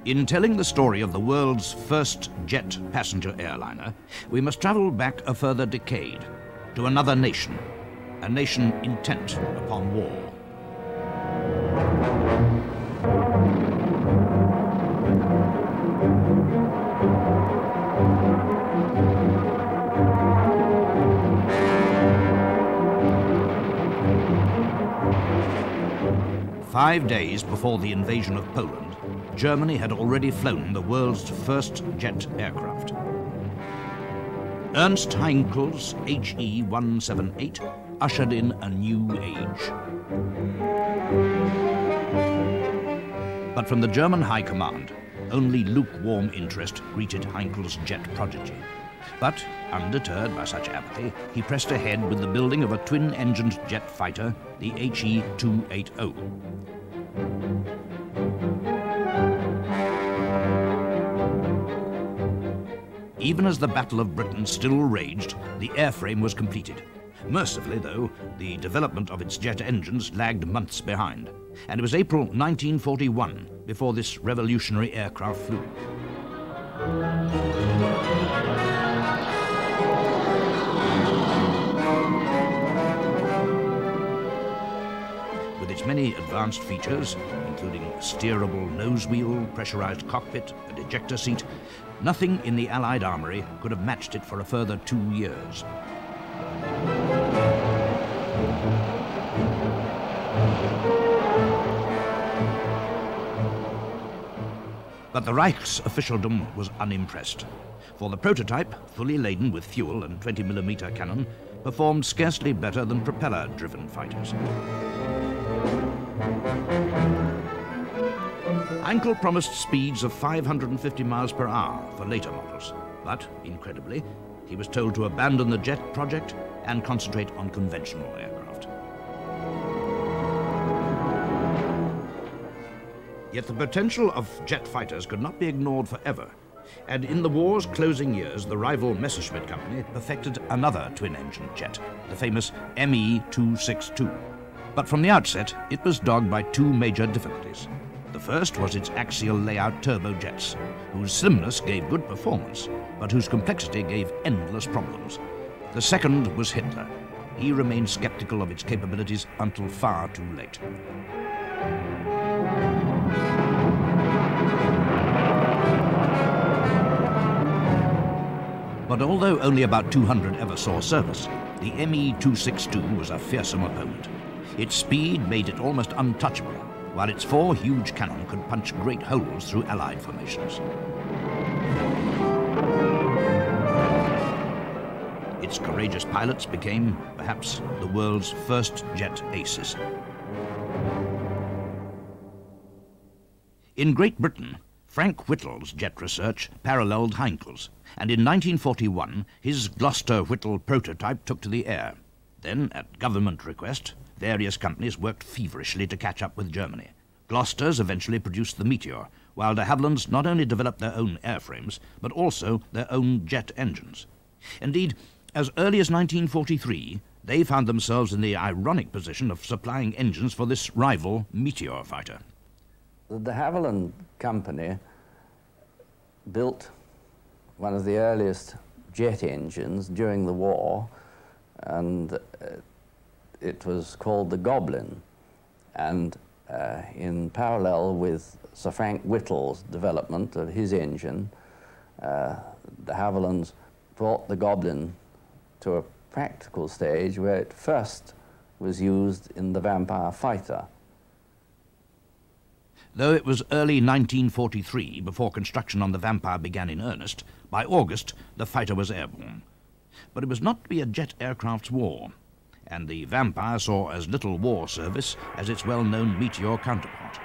In telling the story of the world's first jet passenger airliner, we must travel back a further decade to another nation, a nation intent upon war. Five days before the invasion of Poland, Germany had already flown the world's first jet aircraft. Ernst Heinkel's HE-178 ushered in a new age. But from the German High Command, only lukewarm interest greeted Heinkel's jet prodigy. But, undeterred by such apathy, he pressed ahead with the building of a twin-engined jet fighter, the HE-280. Even as the Battle of Britain still raged, the airframe was completed. Mercifully, though, the development of its jet engines lagged months behind, and it was April 1941 before this revolutionary aircraft flew. With its many advanced features, including steerable nose wheel, pressurized cockpit, and ejector seat, nothing in the Allied armory could have matched it for a further 2 years. But the Reich's officialdom was unimpressed, for the prototype, fully laden with fuel and 20mm cannon, performed scarcely better than propeller-driven fighters. Heinkel promised speeds of 550 miles per hour for later models, but, incredibly, he was told to abandon the jet project and concentrate on conventional aircraft. Yet the potential of jet fighters could not be ignored forever, and in the war's closing years, the rival Messerschmitt company perfected another twin-engine jet, the famous Me-262. But from the outset, it was dogged by two major difficulties. The first was its axial layout turbojets, whose slimness gave good performance, but whose complexity gave endless problems. The second was Hitler. He remained skeptical of its capabilities until far too late. But although only about 200 ever saw service, the Me-262 was a fearsome opponent. Its speed made it almost untouchable, while its 4 huge cannon could punch great holes through Allied formations. Its courageous pilots became, perhaps, the world's first jet aces. In Great Britain, Frank Whittle's jet research paralleled Heinkel's, and in 1941, his Gloucester-Whittle prototype took to the air. Then, at government request, various companies worked feverishly to catch up with Germany. Gloucester's eventually produced the Meteor, while de Havilland's not only developed their own airframes, but also their own jet engines. Indeed, as early as 1943, they found themselves in the ironic position of supplying engines for this rival Meteor fighter. The de Havilland company built one of the earliest jet engines during the war, and it was called the Goblin. And in parallel with Sir Frank Whittle's development of his engine, de Havilland's brought the Goblin to a practical stage where it first was used in the Vampire fighter. Though it was early 1943 before construction on the Vampire began in earnest, by August the fighter was airborne. But it was not to be a jet aircraft's war, and the Vampire saw as little war service as its well-known Meteor counterpart.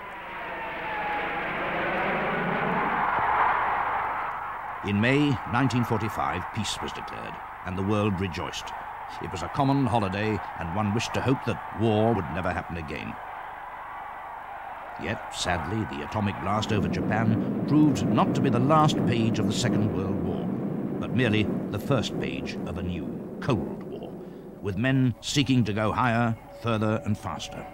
In May 1945, peace was declared, and the world rejoiced. It was a common holiday, and one wished to hope that war would never happen again. Yet, sadly, the atomic blast over Japan proved not to be the last page of the Second World War, but merely the first page of a new Cold War, with men seeking to go higher, further, and faster.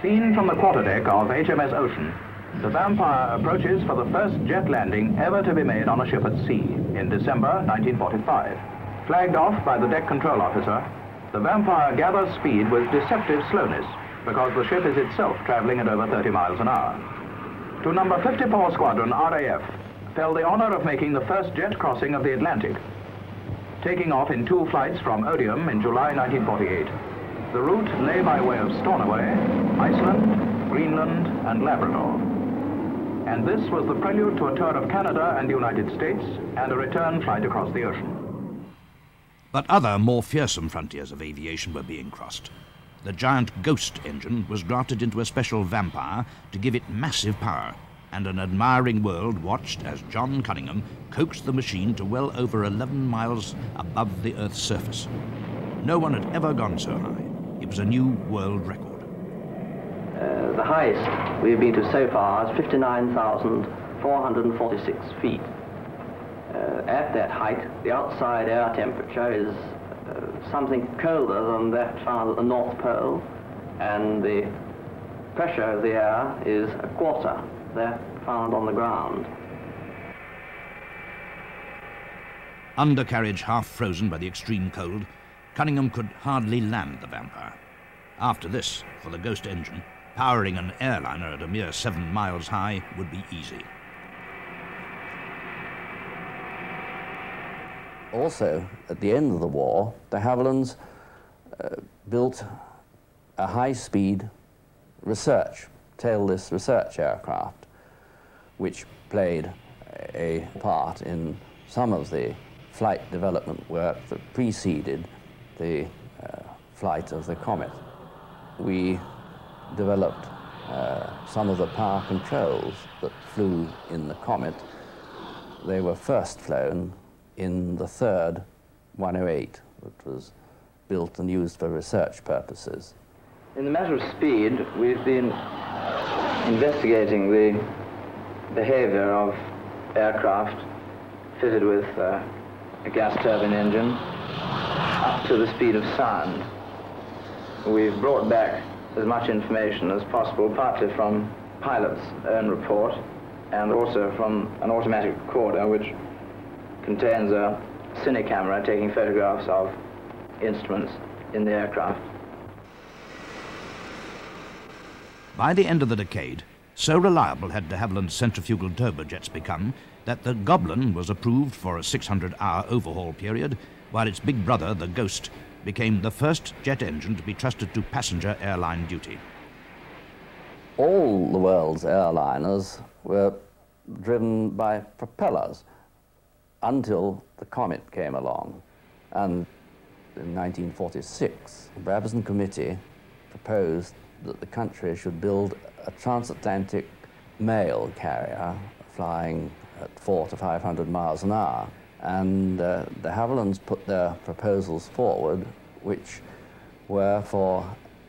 Seen from the quarterdeck of HMS Ocean, The Vampire approaches for the first jet landing ever to be made on a ship at sea in December 1945. Flagged off by the deck control officer, the Vampire gathers speed with deceptive slowness because the ship is itself traveling at over 30 miles an hour. To number 54 Squadron RAF fell the honor of making the first jet crossing of the Atlantic, taking off in 2 flights from Odium in July 1948. The route lay by way of Stornoway, Iceland, Greenland, and Labrador. And this was the prelude to a tour of Canada and the United States and a return flight across the ocean. But other, more fearsome frontiers of aviation were being crossed. The giant Ghost engine was grafted into a special Vampire to give it massive power, and an admiring world watched as John Cunningham coaxed the machine to well over 11 miles above the Earth's surface. No one had ever gone so high. It was a new world record. The highest we've been to so far is 59,446 feet. At that height, the outside air temperature is something colder than that found at the North Pole, and the pressure of the air is a quarter that found on the ground. Undercarriage half frozen by the extreme cold, Cunningham could hardly land the Vampire. After this, for the Ghost engine, powering an airliner at a mere 7 miles high would be easy. Also, at the end of the war, de Havillands built a high-speed research, tailless research aircraft, which played a part in some of the flight development work that preceded the flight of the Comet. We developed some of the power controls that flew in the Comet. They were first flown in the third 108 that was built and used for research purposes. In the matter of speed, we've been investigating the behavior of aircraft fitted with a gas turbine engine up to the speed of sound. We've brought back as much information as possible, partly from pilot's own report and also from an automatic recorder which contains a cine camera taking photographs of instruments in the aircraft. By the end of the decade, so reliable had de Havilland's centrifugal turbojets become that the Goblin was approved for a 600-hour overhaul period, while its big brother, the Ghost, became the first jet engine to be trusted to passenger airline duty. All the world's airliners were driven by propellers until the Comet came along. And in 1946, the Brabazon Committee proposed that the country should build a transatlantic mail carrier flying at 400 to 500 miles an hour. And de Havillands put their proposals forward, which were for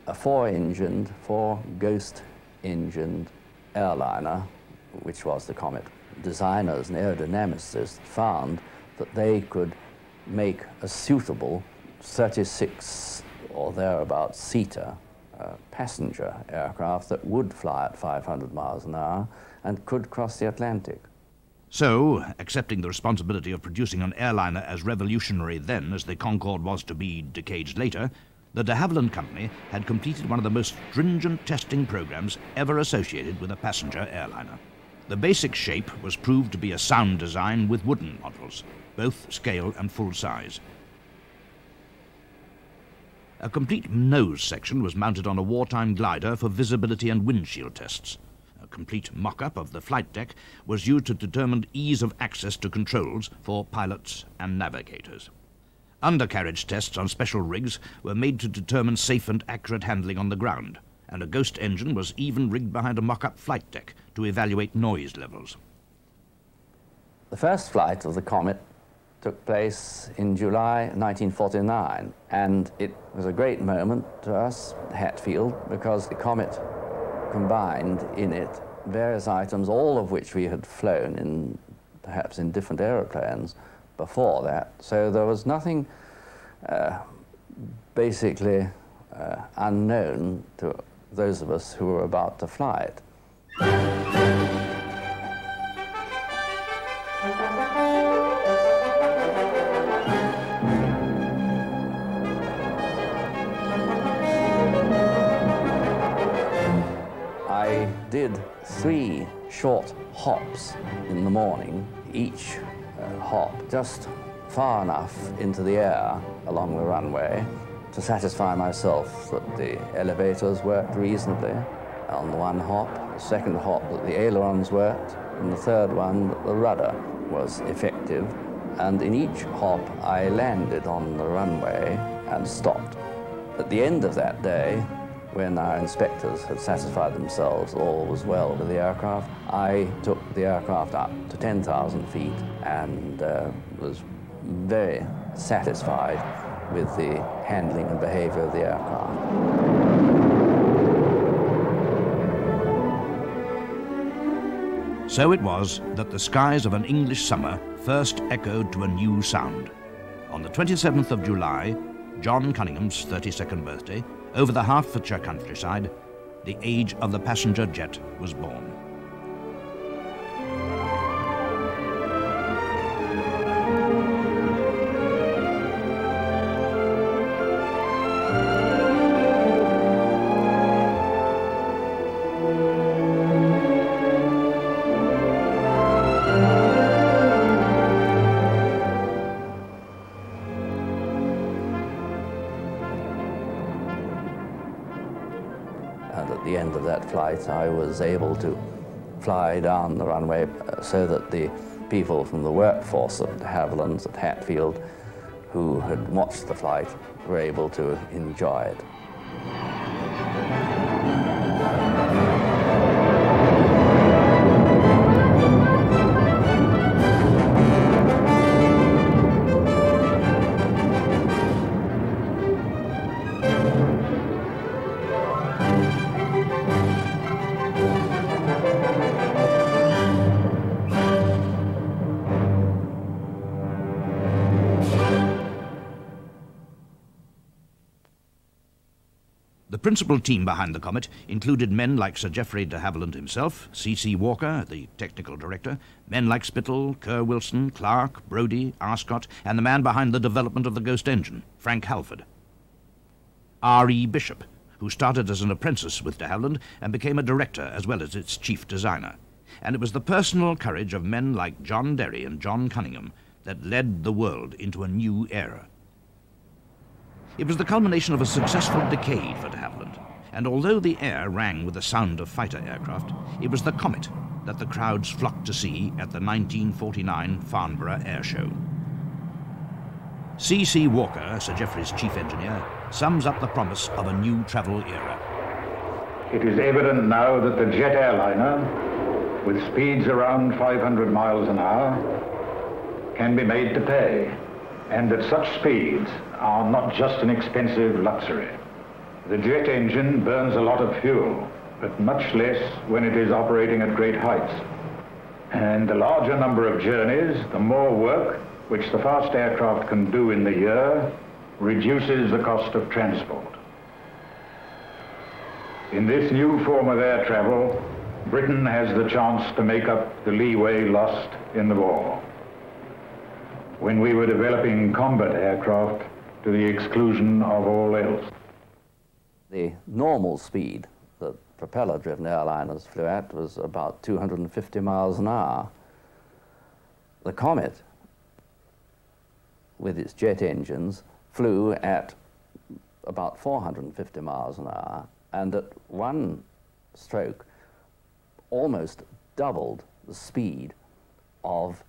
a 4-Ghost-engined airliner, which was the Comet. Designers and aerodynamicists found that they could make a suitable 36 or thereabouts seater passenger aircraft that would fly at 500 miles an hour and could cross the Atlantic. So, accepting the responsibility of producing an airliner as revolutionary then as the Concorde was to be decades later, the de Havilland Company had completed one of the most stringent testing programs ever associated with a passenger airliner. The basic shape was proved to be a sound design with wooden models, both scale and full size. A complete nose section was mounted on a wartime glider for visibility and windshield tests. A complete mock-up of the flight deck was used to determine ease of access to controls for pilots and navigators. Undercarriage tests on special rigs were made to determine safe and accurate handling on the ground, and a Ghost engine was even rigged behind a mock-up flight deck to evaluate noise levels. The first flight of the Comet took place in July 1949, and it was a great moment to us, Hatfield, because the Comet combined in it various items, all of which we had flown in, perhaps in different aeroplanes before that. So there was nothing basically unknown to those of us who were about to fly it. did 3 short hops in the morning, each hop just far enough into the air along the runway to satisfy myself that the elevators worked reasonably on the one hop, the second hop that the ailerons worked, and the third one that the rudder was effective. And in each hop I landed on the runway and stopped. At the end of that day, when our inspectors had satisfied themselves all was well with the aircraft, I took the aircraft up to 10,000 feet and was very satisfied with the handling and behavior of the aircraft. So it was that the skies of an English summer first echoed to a new sound. On the 27th of July, John Cunningham's 32nd birthday, over the Hertfordshire countryside, the age of the passenger jet was born. And at the end of that flight, I was able to fly down the runway so that the people from the workforce at Havilland, at Hatfield, who had watched the flight, were able to enjoy it. The principal team behind the Comet included men like Sir Geoffrey de Havilland himself, C.C. Walker, the technical director, men like Spittle, Kerr Wilson, Clark, Brodie, Arscott, and the man behind the development of the Ghost engine, Frank Halford. R.E. Bishop, who started as an apprentice with de Havilland and became a director as well as its chief designer. And it was the personal courage of men like John Derry and John Cunningham that led the world into a new era. It was the culmination of a successful decade for de Havilland, and although the air rang with the sound of fighter aircraft, it was the Comet that the crowds flocked to see at the 1949 Farnborough Air Show. C.C. Walker, Sir Geoffrey's chief engineer, sums up the promise of a new travel era. It is evident now that the jet airliner, with speeds around 500 miles an hour, can be made to pay, and that such speeds are not just an expensive luxury. The jet engine burns a lot of fuel, but much less when it is operating at great heights. And the larger number of journeys, the more work which the fast aircraft can do in the year, reduces the cost of transport. In this new form of air travel, Britain has the chance to make up the leeway lost in the war, when we were developing combat aircraft to the exclusion of all else. The normal speed that propeller-driven airliners flew at was about 250 miles an hour. The Comet, with its jet engines, flew at about 450 miles an hour, and at one stroke almost doubled the speed of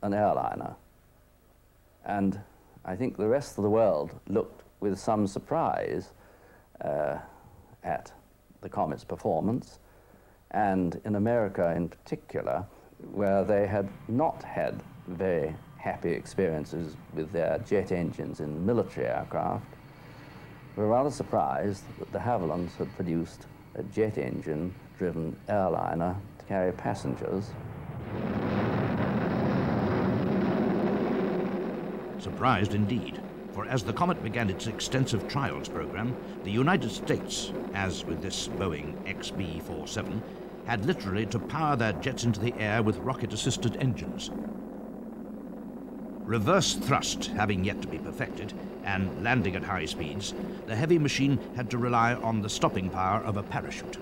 an airliner. And I think the rest of the world looked with some surprise at the Comet's performance, and in America in particular, where they had not had very happy experiences with their jet engines in military aircraft, were rather surprised that de Havillands had produced a jet engine-driven airliner to carry passengers. Surprised indeed, for as the Comet began its extensive trials program, the United States, as with this Boeing XB-47, had literally to power their jets into the air with rocket-assisted engines. Reverse thrust having yet to be perfected, and landing at high speeds, the heavy machine had to rely on the stopping power of a parachute.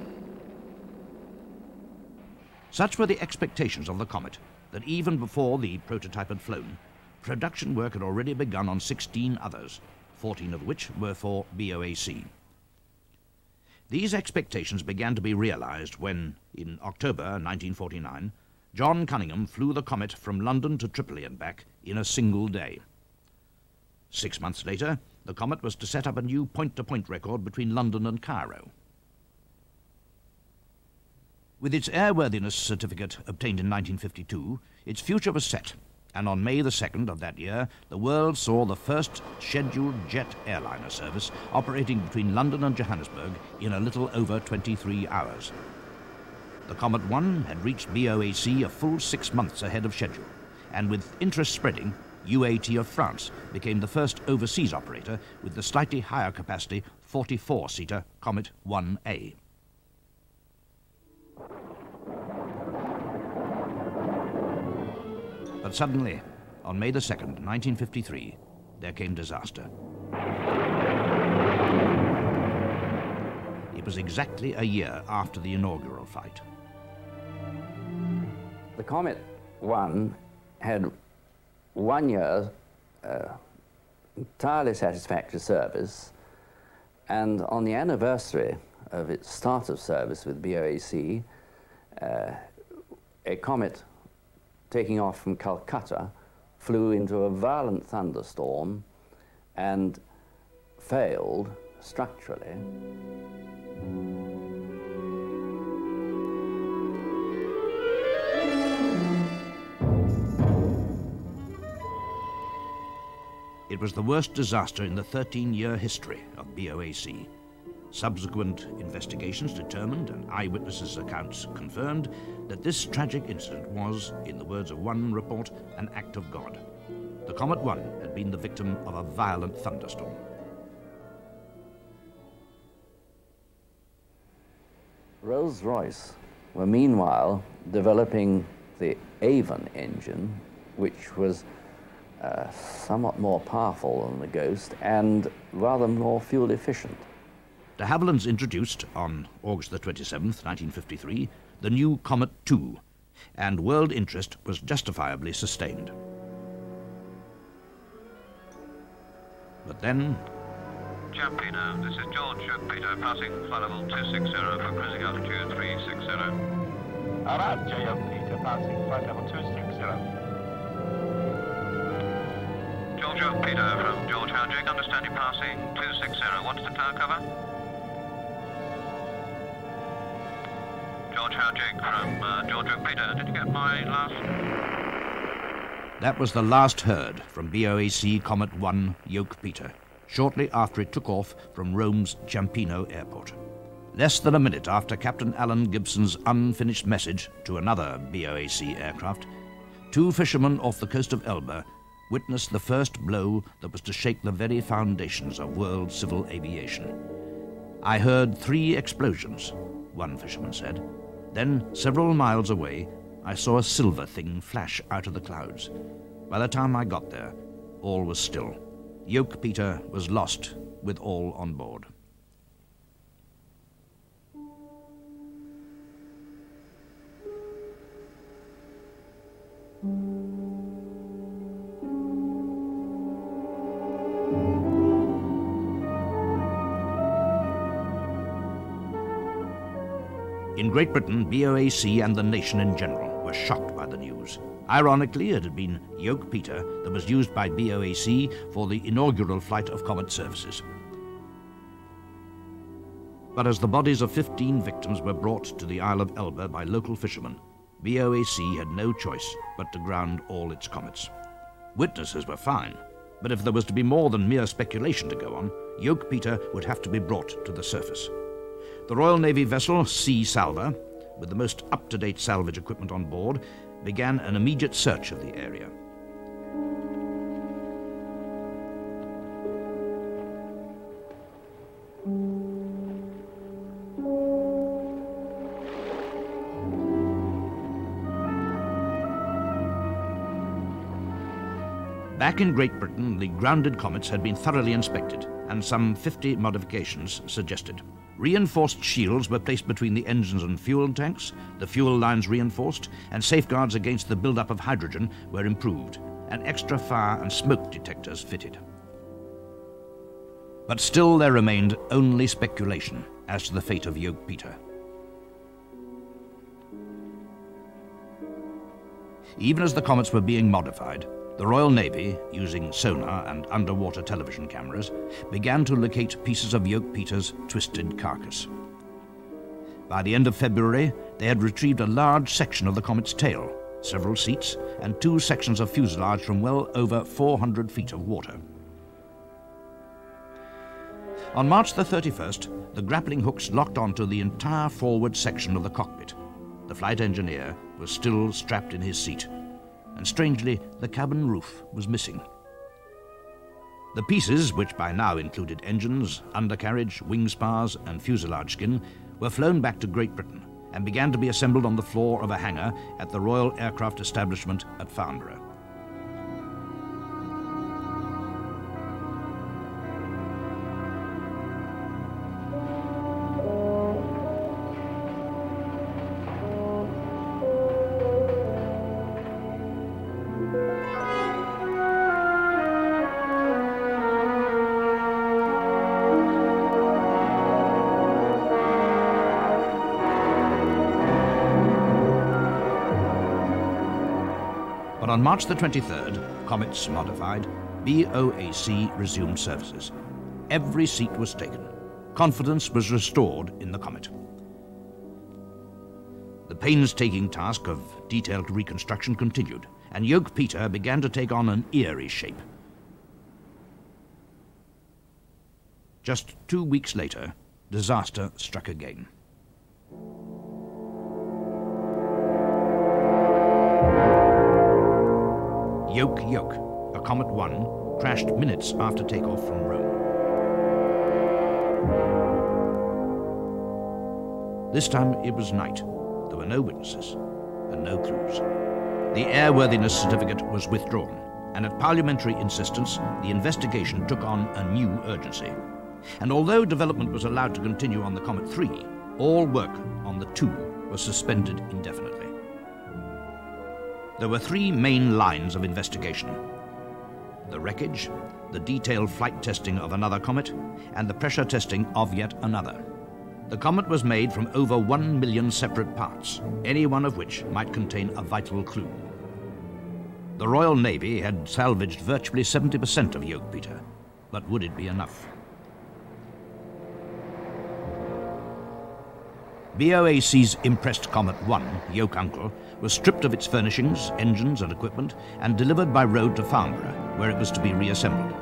Such were the expectations of the Comet that even before the prototype had flown, production work had already begun on 16 others, 14 of which were for BOAC. These expectations began to be realized when, in October 1949, John Cunningham flew the Comet from London to Tripoli and back in a single day. 6 months later, the Comet was to set up a new point-to-point record between London and Cairo. With its airworthiness certificate obtained in 1952, its future was set, and on May the 2nd of that year, the world saw the first scheduled jet airliner service operating between London and Johannesburg in a little over 23 hours. The Comet 1 had reached BOAC a full 6 months ahead of schedule, and with interest spreading, UAT of France became the first overseas operator with the slightly higher capacity 44-seater Comet 1A. But suddenly, on May the 2nd, 1953, there came disaster. It was exactly a year after the inaugural flight. The Comet 1 had 1 year entirely satisfactory service, and on the anniversary of its start of service with BOAC, a Comet taking off from Calcutta flew into a violent thunderstorm and failed structurally. It was the worst disaster in the 13-year history of BOAC. Subsequent investigations determined, and eyewitnesses' accounts confirmed, that this tragic incident was, in the words of one report, an act of God. The Comet 1 had been the victim of a violent thunderstorm. Rolls-Royce were meanwhile developing the Avon engine, which was somewhat more powerful than the Ghost and rather more fuel efficient. De Havilland's introduced, on August the 27th, 1953, the new Comet 2, and world interest was justifiably sustained. But then... Champino, this is George Peter, passing flight level 260 for cruising altitude 360. Alright, Peter, passing flight level 260. George Peter from George Howjig, understand you passing 260. What's the cloud cover? George Howjig from George Peter. Did you get my last? That was the last heard from BOAC Comet 1 Yoke Peter, shortly after it took off from Rome's Ciampino airport. Less than a minute after Captain Alan Gibson's unfinished message to another BOAC aircraft, 2 fishermen off the coast of Elba witnessed the first blow that was to shake the very foundations of world civil aviation. "I heard 3 explosions," one fisherman said. "Then, several miles away, I saw a silver thing flash out of the clouds. By the time I got there, all was still. Yoke Peter was lost with all on board." In Great Britain, BOAC and the nation in general were shocked by the news. Ironically, it had been Yoke Peter that was used by BOAC for the inaugural flight of Comet services. But as the bodies of 15 victims were brought to the Isle of Elba by local fishermen, BOAC had no choice but to ground all its Comets. Witnesses were fine, but if there was to be more than mere speculation to go on, Yoke Peter would have to be brought to the surface. The Royal Navy vessel Sea Salver, with the most up-to-date salvage equipment on board, began an immediate search of the area. Back in Great Britain, the grounded comets had been thoroughly inspected and some 50 modifications suggested. Reinforced shields were placed between the engines and fuel tanks, the fuel lines reinforced, and safeguards against the buildup of hydrogen were improved, and extra fire and smoke detectors fitted. But still there remained only speculation as to the fate of Yoke Peter. Even as the Comets were being modified, the Royal Navy, using sonar and underwater television cameras, began to locate pieces of Yoke Peter's twisted carcass. By the end of February, they had retrieved a large section of the Comet's tail, several seats, and 2 sections of fuselage from well over 400 feet of water. On March the 31st, the grappling hooks locked onto the entire forward section of the cockpit. The flight engineer was still strapped in his seat, and strangely, the cabin roof was missing. The pieces, which by now included engines, undercarriage, wing spars, and fuselage skin, were flown back to Great Britain and began to be assembled on the floor of a hangar at the Royal Aircraft Establishment at Farnborough. But on March the 23rd, Comets modified, BOAC resumed services. Every seat was taken. Confidence was restored in the Comet. The painstaking task of detailed reconstruction continued, and Yoke Peter began to take on an eerie shape. Just 2 weeks later, disaster struck again. Yoke, a Comet 1, crashed minutes after takeoff from Rome. This time it was night. There were no witnesses and no clues. The airworthiness certificate was withdrawn, and at parliamentary insistence, the investigation took on a new urgency. And although development was allowed to continue on the Comet 3, all work on the 2 was suspended indefinitely. There were 3 main lines of investigation: the wreckage, the detailed flight testing of another comet, and the pressure testing of yet another. The comet was made from over 1 million separate parts, any one of which might contain a vital clue. The Royal Navy had salvaged virtually 70% of Yoke Peter, but would it be enough? BOAC's impressed Comet 1, Yoke Uncle, was stripped of its furnishings, engines and equipment and delivered by road to Farnborough, where it was to be reassembled.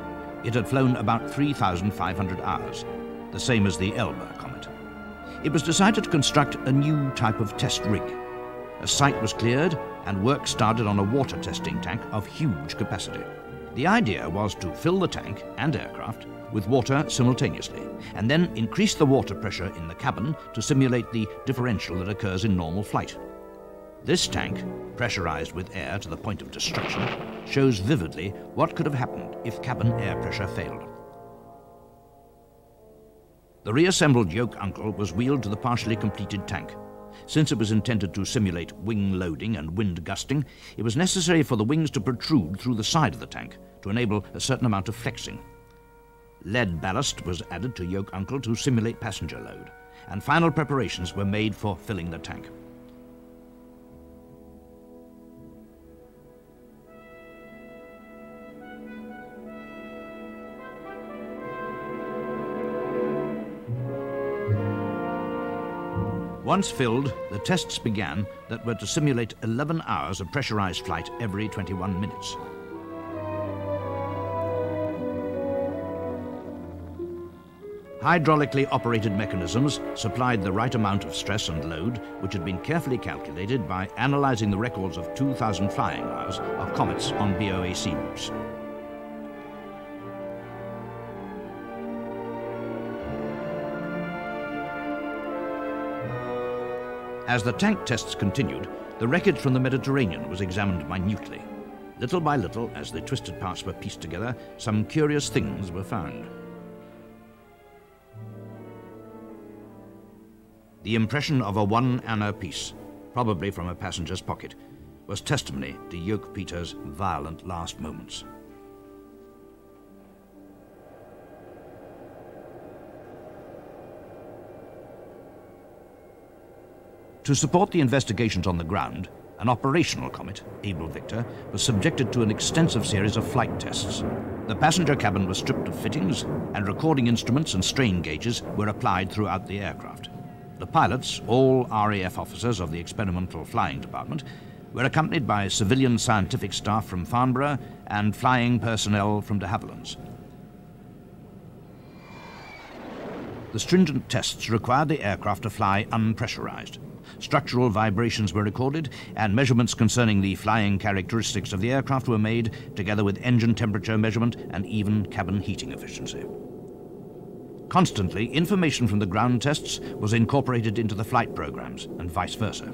It had flown about 3,500 hours, the same as the Elba Comet. It was decided to construct a new type of test rig. A site was cleared and work started on a water testing tank of huge capacity. The idea was to fill the tank and aircraft with water simultaneously, and then increase the water pressure in the cabin to simulate the differential that occurs in normal flight. This tank, pressurized with air to the point of destruction, shows vividly what could have happened if cabin air pressure failed. The reassembled Yoke Uncle was wheeled to the partially completed tank. Since it was intended to simulate wing loading and wind gusting, it was necessary for the wings to protrude through the side of the tank to enable a certain amount of flexing. Lead ballast was added to Yoke Uncle to simulate passenger load, and final preparations were made for filling the tank. Once filled, the tests began that were to simulate 11 hours of pressurized flight every 21 minutes. Hydraulically operated mechanisms supplied the right amount of stress and load, which had been carefully calculated by analyzing the records of 2,000 flying hours of Comets on BOAC routes. As the tank tests continued, the wreckage from the Mediterranean was examined minutely. Little by little, as the twisted parts were pieced together, some curious things were found. The impression of a 1 anna piece, probably from a passenger's pocket, was testimony to Joop Peter's violent last moments. To support the investigations on the ground, an operational Comet, Able Victor, was subjected to an extensive series of flight tests. The passenger cabin was stripped of fittings, and recording instruments and strain gauges were applied throughout the aircraft. The pilots, all RAF officers of the Experimental Flying Department, were accompanied by civilian scientific staff from Farnborough and flying personnel from de Havilland's. The stringent tests required the aircraft to fly unpressurized. Structural vibrations were recorded, and measurements concerning the flying characteristics of the aircraft were made, together with engine temperature measurement and even cabin heating efficiency. Constantly, information from the ground tests was incorporated into the flight programs, and vice versa.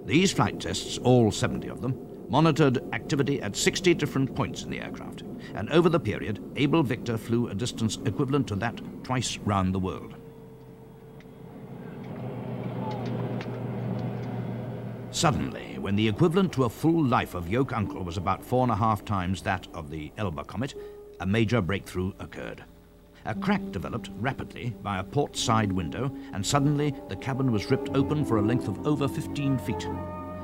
These flight tests, all 70 of them, monitored activity at 60 different points in the aircraft, and over the period, Able Victor flew a distance equivalent to that twice round the world. Suddenly, when the equivalent to a full life of Yoke Uncle was about 4.5 times that of the Elba Comet, a major breakthrough occurred. A crack developed rapidly by a port side window, and suddenly the cabin was ripped open for a length of over 15 feet.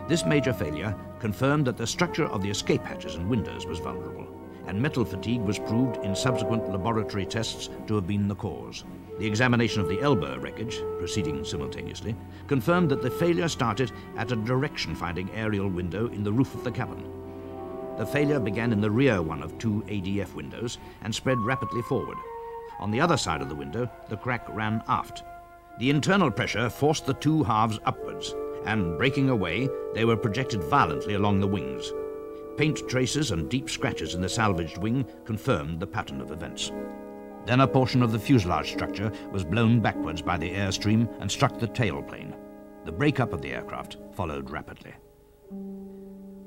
This major failure confirmed that the structure of the escape hatches and windows was vulnerable, and metal fatigue was proved in subsequent laboratory tests to have been the cause. The examination of the Elba wreckage, proceeding simultaneously, confirmed that the failure started at a direction-finding aerial window in the roof of the cabin. The failure began in the rear one of 2 ADF windows and spread rapidly forward. On the other side of the window, the crack ran aft. The internal pressure forced the 2 halves upwards, and breaking away, they were projected violently along the wings. Paint traces and deep scratches in the salvaged wing confirmed the pattern of events. Then a portion of the fuselage structure was blown backwards by the airstream and struck the tailplane. The breakup of the aircraft followed rapidly.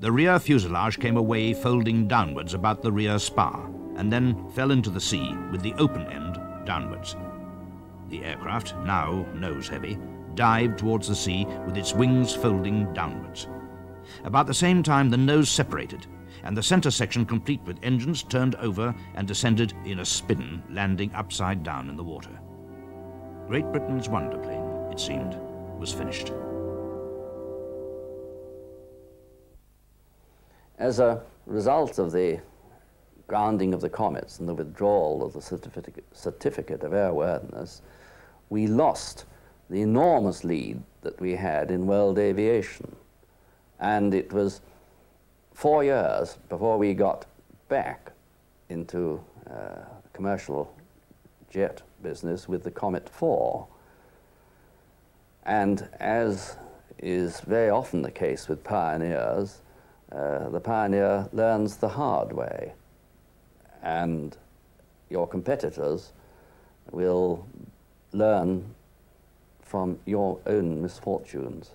The rear fuselage came away folding downwards about the rear spar, and then fell into the sea with the open end downwards. The aircraft, now nose-heavy, dived towards the sea with its wings folding downwards. About the same time, the nose separated, and the center section, complete with engines, turned over and descended in a spin, landing upside down in the water. Great Britain's wonder plane, it seemed, was finished. As a result of the grounding of the Comets and the withdrawal of the certificate of airworthiness, we lost the enormous lead that we had in world aviation. And it was 4 years before we got back into commercial jet business with the Comet 4. And as is very often the case with pioneers, the pioneer learns the hard way, and your competitors will learn from your own misfortunes.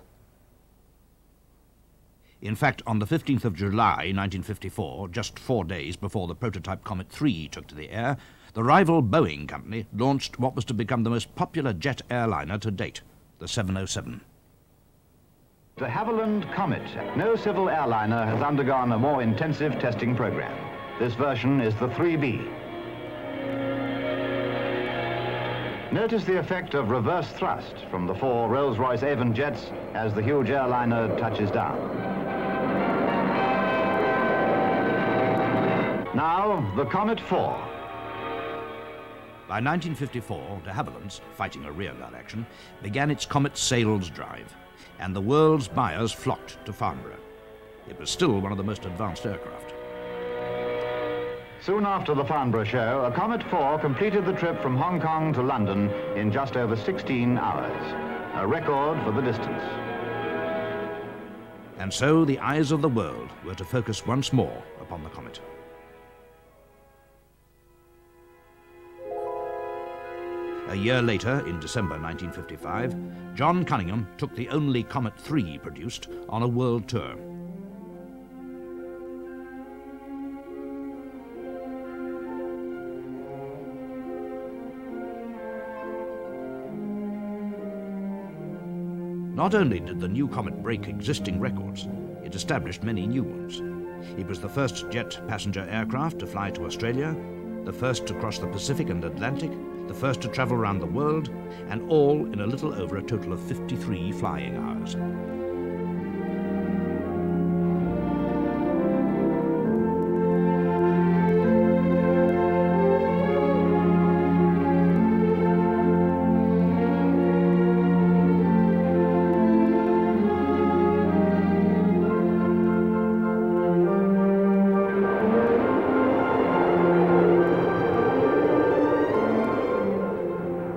In fact, on the 15th of July 1954, just 4 days before the prototype Comet 3 took to the air, the rival Boeing company launched what was to become the most popular jet airliner to date, the 707. De Havilland Comet. No civil airliner has undergone a more intensive testing program. This version is the 3B. Notice the effect of reverse thrust from the 4 Rolls-Royce Avon jets as the huge airliner touches down. Now, the Comet 4. By 1954, de Havilland's, fighting a rearguard action, began its Comet sales drive, and the world's buyers flocked to Farnborough. It was still one of the most advanced aircraft. Soon after the Farnborough show, a Comet 4 completed the trip from Hong Kong to London in just over 16 hours, a record for the distance. And so the eyes of the world were to focus once more upon the Comet. A year later, in December 1955, John Cunningham took the only Comet 3 produced on a world tour. Not only did the new Comet break existing records, it established many new ones. It was the first jet passenger aircraft to fly to Australia, the first to cross the Pacific and Atlantic, the first to travel around the world, and all in a little over a total of 53 flying hours.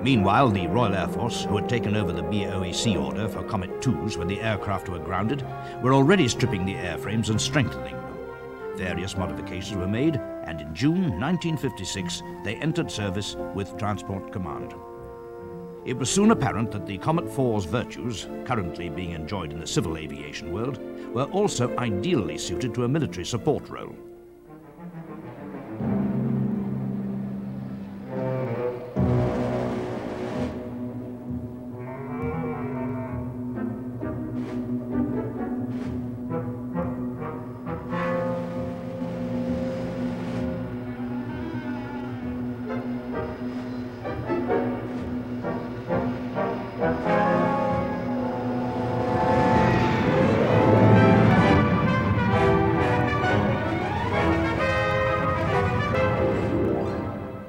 Meanwhile, the Royal Air Force, who had taken over the BOAC order for Comet 2s when the aircraft were grounded, were already stripping the airframes and strengthening them. Various modifications were made, and in June 1956, they entered service with Transport Command. It was soon apparent that the Comet 4's virtues, currently being enjoyed in the civil aviation world, were also ideally suited to a military support role.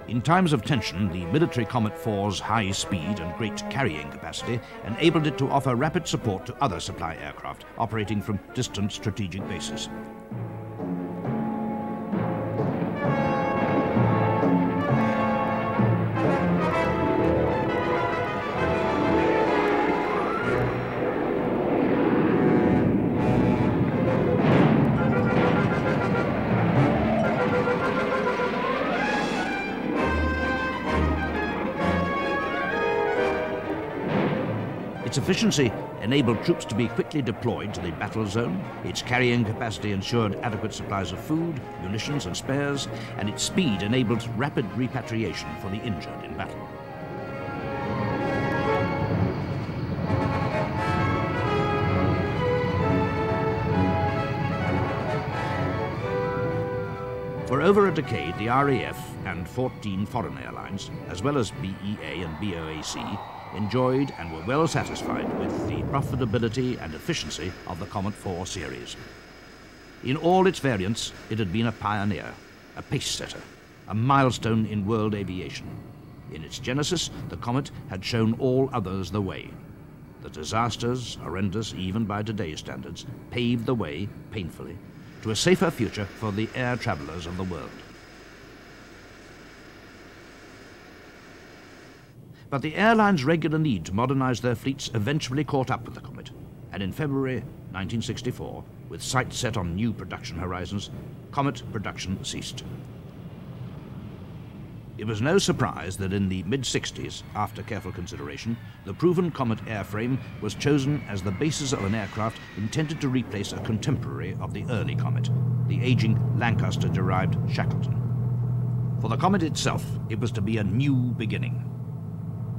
In times of tension, the military Comet 4's high speed and great carrying capacity enabled it to offer rapid support to other supply aircraft operating from distant strategic bases. Its efficiency enabled troops to be quickly deployed to the battle zone, its carrying capacity ensured adequate supplies of food, munitions and spares, and its speed enabled rapid repatriation for the injured in battle. For over a decade, the RAF and 14 foreign airlines, as well as BEA and BOAC, enjoyed and were well satisfied with the profitability and efficiency of the Comet 4 series. In all its variants, it had been a pioneer, a pace-setter, a milestone in world aviation. In its genesis, the Comet had shown all others the way. The disasters, horrendous even by today's standards, paved the way, painfully, to a safer future for the air travelers of the world. But the airline's regular need to modernize their fleets eventually caught up with the Comet, and in February 1964, with sights set on new production horizons, Comet production ceased. It was no surprise that in the mid-60s, after careful consideration, the proven Comet airframe was chosen as the basis of an aircraft intended to replace a contemporary of the early Comet, the aging Lancaster-derived Shackleton. For the Comet itself, it was to be a new beginning.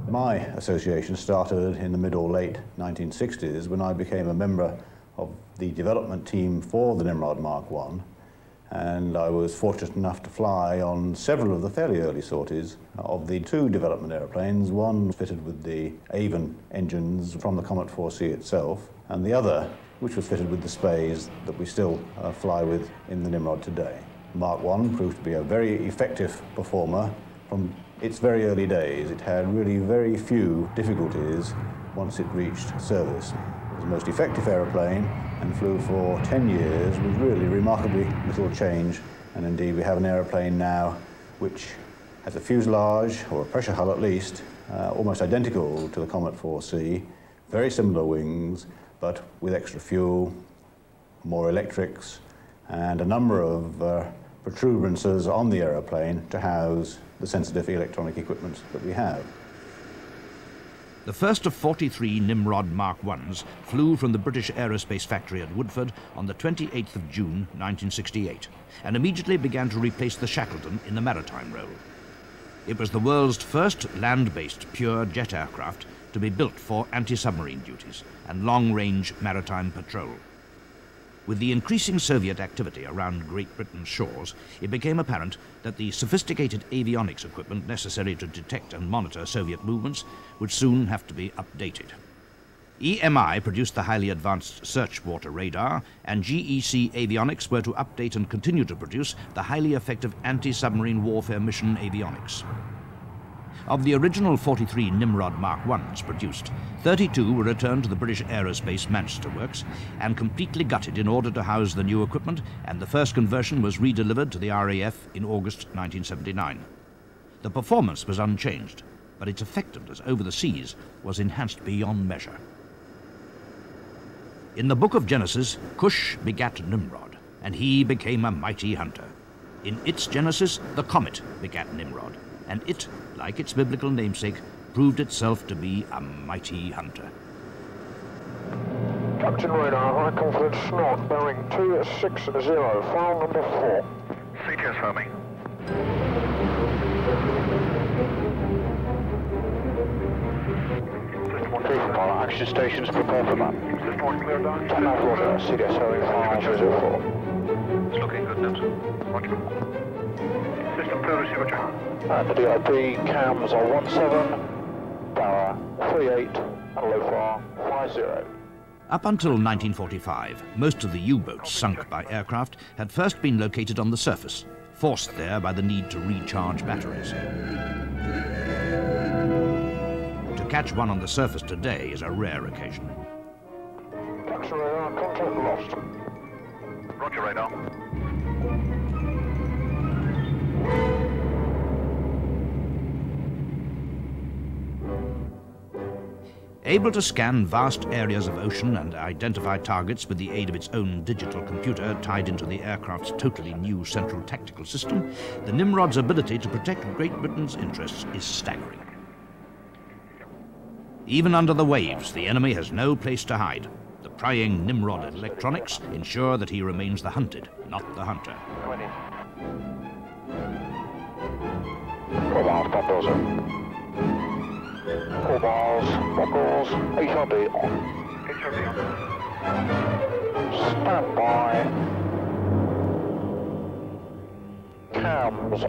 My association started in the mid or late 1960s when I became a member of the development team for the Nimrod Mark I, and I was fortunate enough to fly on several of the fairly early sorties of the two development airplanes, one fitted with the Avon engines from the Comet 4C itself, and the other which was fitted with the Spays that we still fly with in the Nimrod today. Mark I proved to be a very effective performer from its very early days. It had really very few difficulties once it reached service. It was the most effective aeroplane and flew for 10 years with really remarkably little change. And indeed we have an aeroplane now which has a fuselage, or a pressure hull at least, almost identical to the Comet 4C, very similar wings, but with extra fuel, more electrics, and a number of protuberances on the aeroplane to house the sensitive electronic equipment that we have. The first of 43 Nimrod Mark I's flew from the British Aerospace Factory at Woodford on the 28th of June 1968 and immediately began to replace the Shackleton in the maritime role. It was the world's first land-based pure jet aircraft to be built for anti-submarine duties and long-range maritime patrol. With the increasing Soviet activity around Great Britain's shores, it became apparent that the sophisticated avionics equipment necessary to detect and monitor Soviet movements would soon have to be updated. EMI produced the highly advanced search water radar, and GEC Avionics were to update and continue to produce the highly effective anti-submarine warfare mission avionics. Of the original 43 Nimrod Mark I's produced, 32 were returned to the British Aerospace Manchester Works and completely gutted in order to house the new equipment, and the first conversion was redelivered to the RAF in August 1979. The performance was unchanged, but its effectiveness over the seas was enhanced beyond measure. In the book of Genesis, Cush begat Nimrod, and he became a mighty hunter. In its Genesis, the Comet begat Nimrod, and it, like its biblical namesake, proved itself to be a mighty hunter. Captain Radar, high confidence snort, bearing 260, file number 4. CTS for me. System 1 action stations, prepare for that. System 1 clear down. 10 out order, CDS having file 004. It's looking good, Nibs. Roger. System 2 receiver check. And the DIP cams are 17, Barra 38, and low far 50. Up until 1945, most of the U-boats sunk by aircraft had first been located on the surface, forced there by the need to recharge batteries. To catch one on the surface today is a rare occasion. Captain Radar, contact lost. Roger, radar. Able to scan vast areas of ocean and identify targets with the aid of its own digital computer tied into the aircraft's totally new central tactical system, the Nimrod's ability to protect Great Britain's interests is staggering. Even under the waves, the enemy has no place to hide. The prying Nimrod electronics ensure that he remains the hunted, not the hunter. 4 miles, buckles. 4 miles, buckles, HRD on. HRD on. Stand by. Cams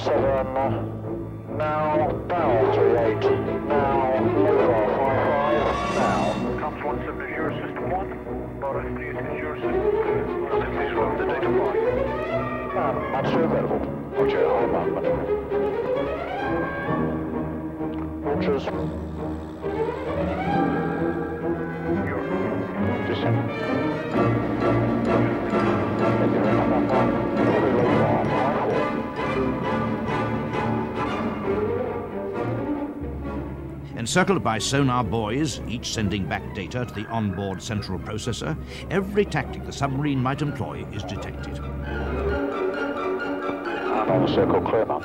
17. Now, bow 38. Now, low 55. Now. Cams 17 is your system 1. Bar 3 is your system 2. Please run the data line. Answer available. Roger, hold on. Rogers. Descend. Encircled by sonar buoys, each sending back data to the onboard central processor, every tactic the submarine might employ is detected. And on the circle, clear now.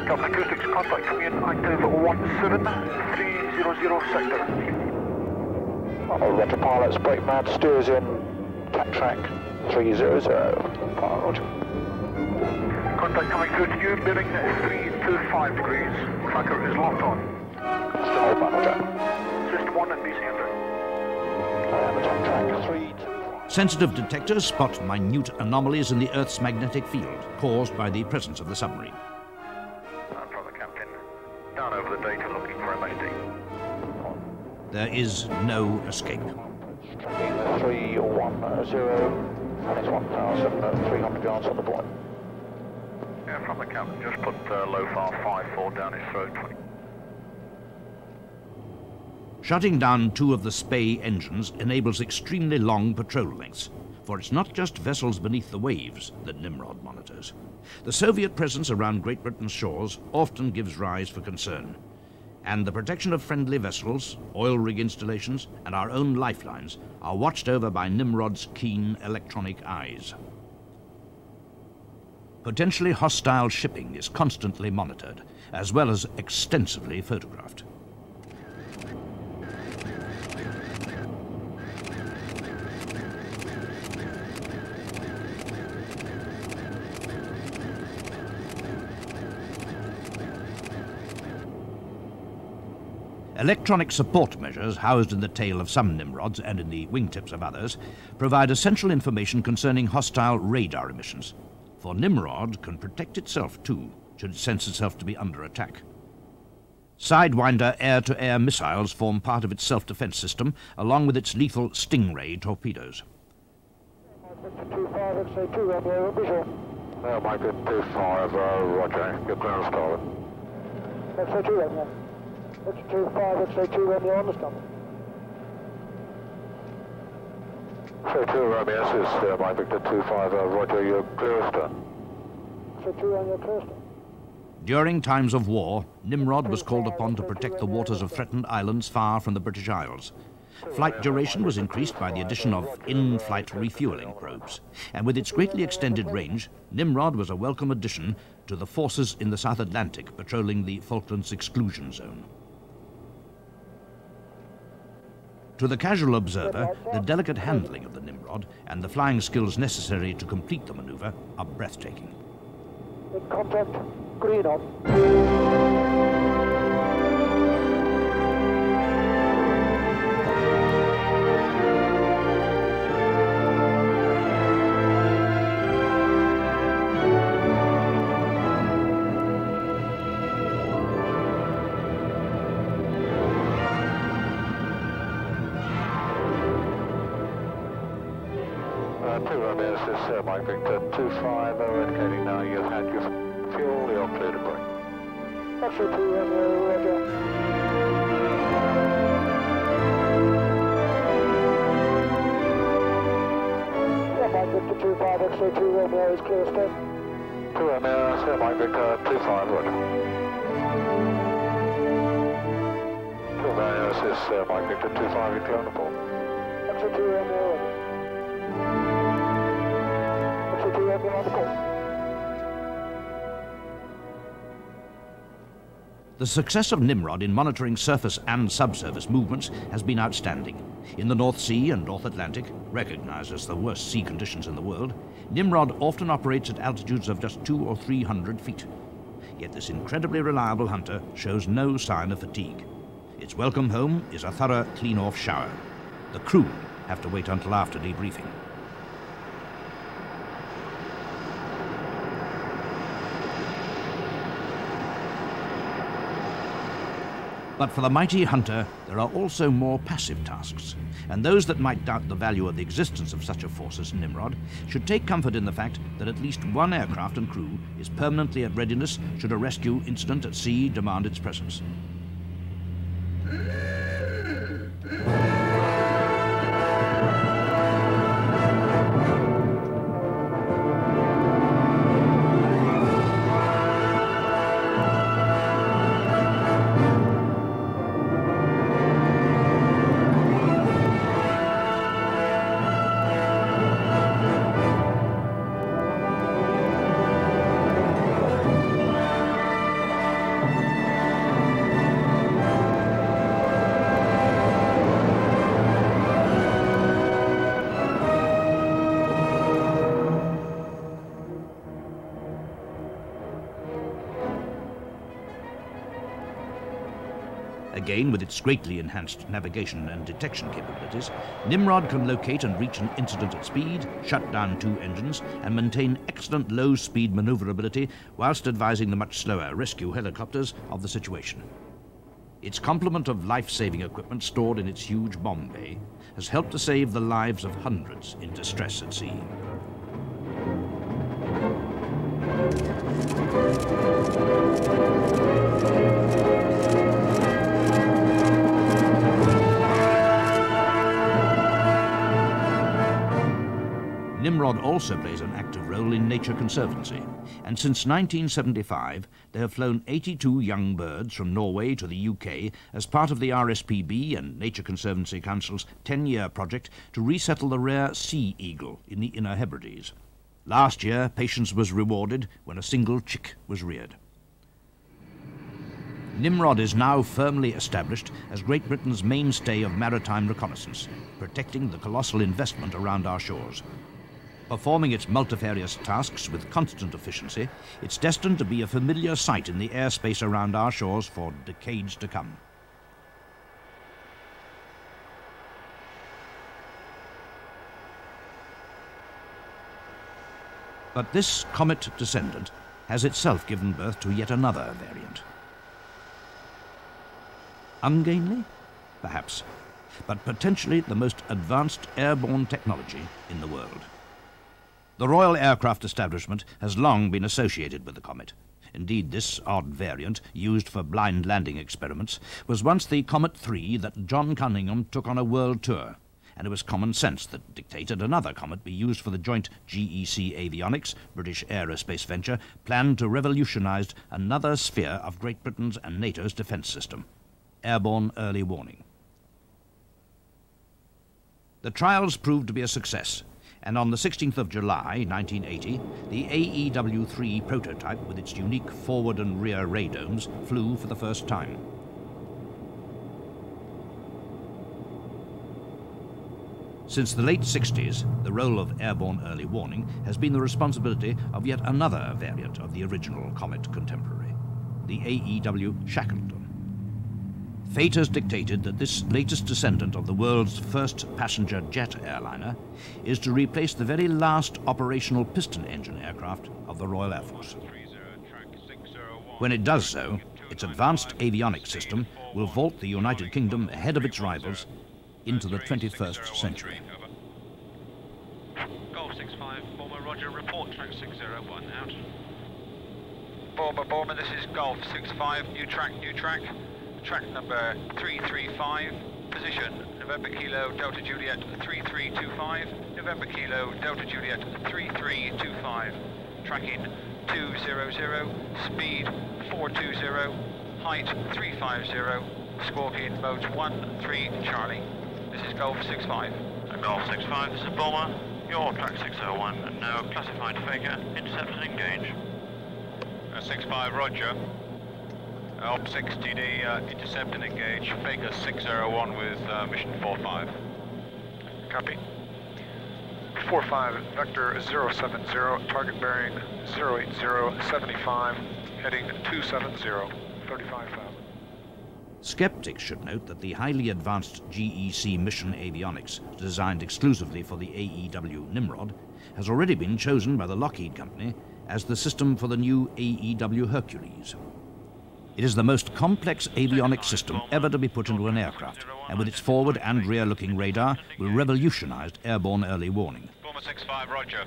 Captain Acoustics, contact coming in active 17300 sector. Roger, pilots, brake mad, steers in, cat track 300. Roger. Contact coming through to you, bearing 325 degrees. Tracker is locked on. Still hold man, Roger. System 1 and BC enter. Atom track 325. Sensitive detectors spot minute anomalies in the Earth's magnetic field caused by the presence of the submarine. From the captain, down over the data looking for a mayday. There is no escape. Tracking 310, and it's 1,300 yards on the point. Yeah, from the captain, just put low far 54 down his throat. Shutting down 2 of the Spey engines enables extremely long patrol lengths, for it's not just vessels beneath the waves that Nimrod monitors. The Soviet presence around Great Britain's shores often gives rise for concern, and the protection of friendly vessels, oil rig installations, and our own lifelines are watched over by Nimrod's keen electronic eyes. Potentially hostile shipping is constantly monitored, as well as extensively photographed. Electronic support measures housed in the tail of some Nimrods and in the wingtips of others provide essential information concerning hostile radar emissions. For Nimrod can protect itself too, should it sense itself to be under attack. Sidewinder air-to-air missiles form part of its self-defense system, along with its lethal Stingray torpedoes. Now, Mike, 25, roger. Your ground started. X-ray 2 Romeo. X-25, X-ray 2 Romeo on the stop. X-ray 2 Romeo, this is Mike Victor 25, roger. Your clearest. X-ray 2 Romeo, clearest. During times of war, Nimrod was called upon to protect the waters of threatened islands far from the British Isles. Flight duration was increased by the addition of in-flight refueling probes, and with its greatly extended range, Nimrod was a welcome addition to the forces in the South Atlantic patrolling the Falklands exclusion zone. To the casual observer, the delicate handling of the Nimrod and the flying skills necessary to complete the maneuver are breathtaking. In contact, green on. This is Mike Victor 25, indicating now you've had your fuel, you're clear to bring. X-ray 2 Romeo, roger. Yeah, Mike Victor 25, X-ray 2 Romeo is clear to stay. 2 Romeo, Sir Mike Victor 25, roger. 2 Romeo, this is Mike Victor 25, you're clear on the port. X-ray 2 Romeo, roger. The success of Nimrod in monitoring surface and subsurface movements has been outstanding. In the North Sea and North Atlantic, recognized as the worst sea conditions in the world, Nimrod often operates at altitudes of just 200 or 300 feet. Yet this incredibly reliable hunter shows no sign of fatigue. Its welcome home is a thorough clean-off shower. The crew have to wait until after debriefing. But for the mighty hunter, there are also more passive tasks, and those that might doubt the value of the existence of such a force as Nimrod should take comfort in the fact that at least one aircraft and crew is permanently at readiness should a rescue incident at sea demand its presence. Again, with its greatly enhanced navigation and detection capabilities, Nimrod can locate and reach an incident at speed, shut down two engines, and maintain excellent low-speed maneuverability whilst advising the much slower rescue helicopters of the situation. Its complement of life-saving equipment stored in its huge bomb bay has helped to save the lives of hundreds in distress at sea. Nimrod also plays an active role in Nature Conservancy, and since 1975 they have flown 82 young birds from Norway to the UK as part of the RSPB and Nature Conservancy Council's 10-year project to resettle the rare sea eagle in the Inner Hebrides. Last year, patience was rewarded when a single chick was reared. Nimrod is now firmly established as Great Britain's mainstay of maritime reconnaissance, protecting the colossal investment around our shores. Performing its multifarious tasks with constant efficiency, it's destined to be a familiar sight in the airspace around our shores for decades to come. But this Comet descendant has itself given birth to yet another variant. Ungainly? Perhaps, but potentially the most advanced airborne technology in the world. The Royal Aircraft Establishment has long been associated with the Comet. Indeed, this odd variant, used for blind landing experiments, was once the Comet 3 that John Cunningham took on a world tour, and it was common sense that dictated another Comet be used for the joint GEC avionics, British aerospace venture, planned to revolutionize another sphere of Great Britain's and NATO's defense system, airborne early warning. The trials proved to be a success, and on the 16th of July, 1980, the AEW-3 prototype with its unique forward and rear radomes flew for the first time. Since the late 60s, the role of airborne early warning has been the responsibility of yet another variant of the original Comet contemporary, the AEW Shackleton. Fate has dictated that this latest descendant of the world's first passenger jet airliner is to replace the very last operational piston engine aircraft of the Royal Air Force. When it does so, its advanced avionics system will vault the United Kingdom ahead of its rivals into the 21st century. Golf 65, Bomber, roger, report track 601, out. Bomber, this is Golf 65, new track. Track number 335, position November Kilo Delta Juliet 3325, November Kilo Delta Juliet 3325, tracking 200, speed 420, height 350, Scorpion modes 13 Charlie. This is Golf 65. Golf 65, this is Bomber, your track 601, and now classified faker, intercept and engage. 65, roger. Op 6 TD, intercept and engage, Faker 601 with mission 45. Copy. 45, vector 070, target bearing 08075, heading 270, 35,000. Skeptics should note that the highly advanced GEC mission avionics, designed exclusively for the AEW Nimrod, has already been chosen by the Lockheed Company as the system for the new AEW Hercules. It is the most complex avionics system ever to be put into an aircraft, and with its forward and rear-looking radar, will revolutionize airborne early warning. Bomber 65, roger.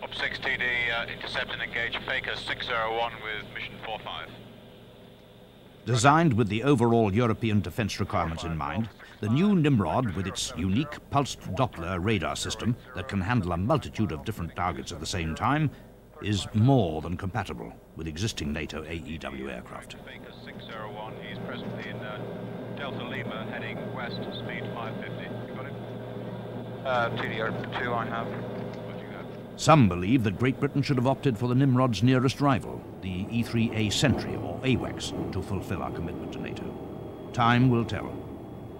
Op 6 TD, intercept and engage, Faker 601 with mission 45. Designed with the overall European defense requirements in mind, the new Nimrod, with its unique pulsed Doppler radar system that can handle a multitude of different targets at the same time, is more than compatible with existing NATO AEW aircraft. Faker 601, he's presently in Delta Lima, heading west, speed 550. You got him? TDR2 I have. What do you have? Some believe that Great Britain should have opted for the Nimrod's nearest rival, the E-3A Sentry, or AWACS, to fulfill our commitment to NATO. Time will tell.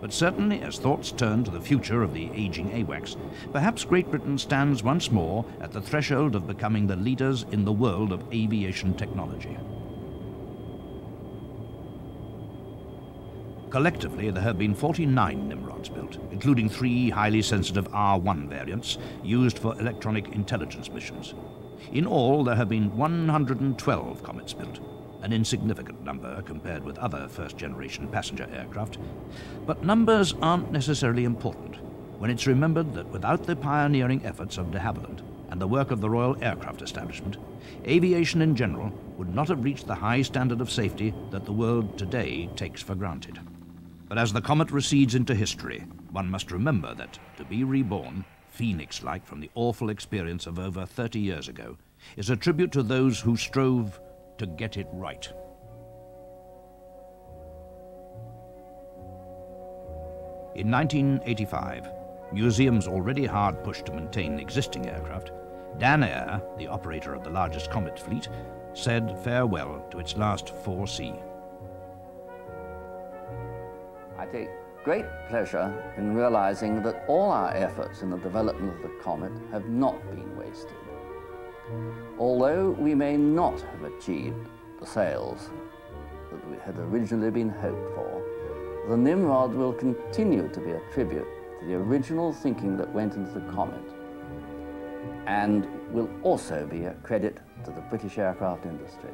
But certainly, as thoughts turn to the future of the aging AWACS, perhaps Great Britain stands once more at the threshold of becoming the leaders in the world of aviation technology. Collectively, there have been 49 Nimrods built, including 3 highly sensitive R1 variants used for electronic intelligence missions. In all, there have been 112 Comets built, an insignificant number compared with other first-generation passenger aircraft. But numbers aren't necessarily important when it's remembered that without the pioneering efforts of de Havilland and the work of the Royal Aircraft Establishment, aviation in general would not have reached the high standard of safety that the world today takes for granted. But as the Comet recedes into history, one must remember that to be reborn, phoenix-like from the awful experience of over 30 years ago, is a tribute to those who strove to get it right. In 1985, museums already hard pushed to maintain existing aircraft, Dan Air, the operator of the largest Comet fleet, said farewell to its last 4C. I take great pleasure in realizing that all our efforts in the development of the Comet have not been wasted. Although we may not have achieved the sales that we had originally been hoped for, the Nimrod will continue to be a tribute to the original thinking that went into the Comet, and will also be a credit to the British aircraft industry.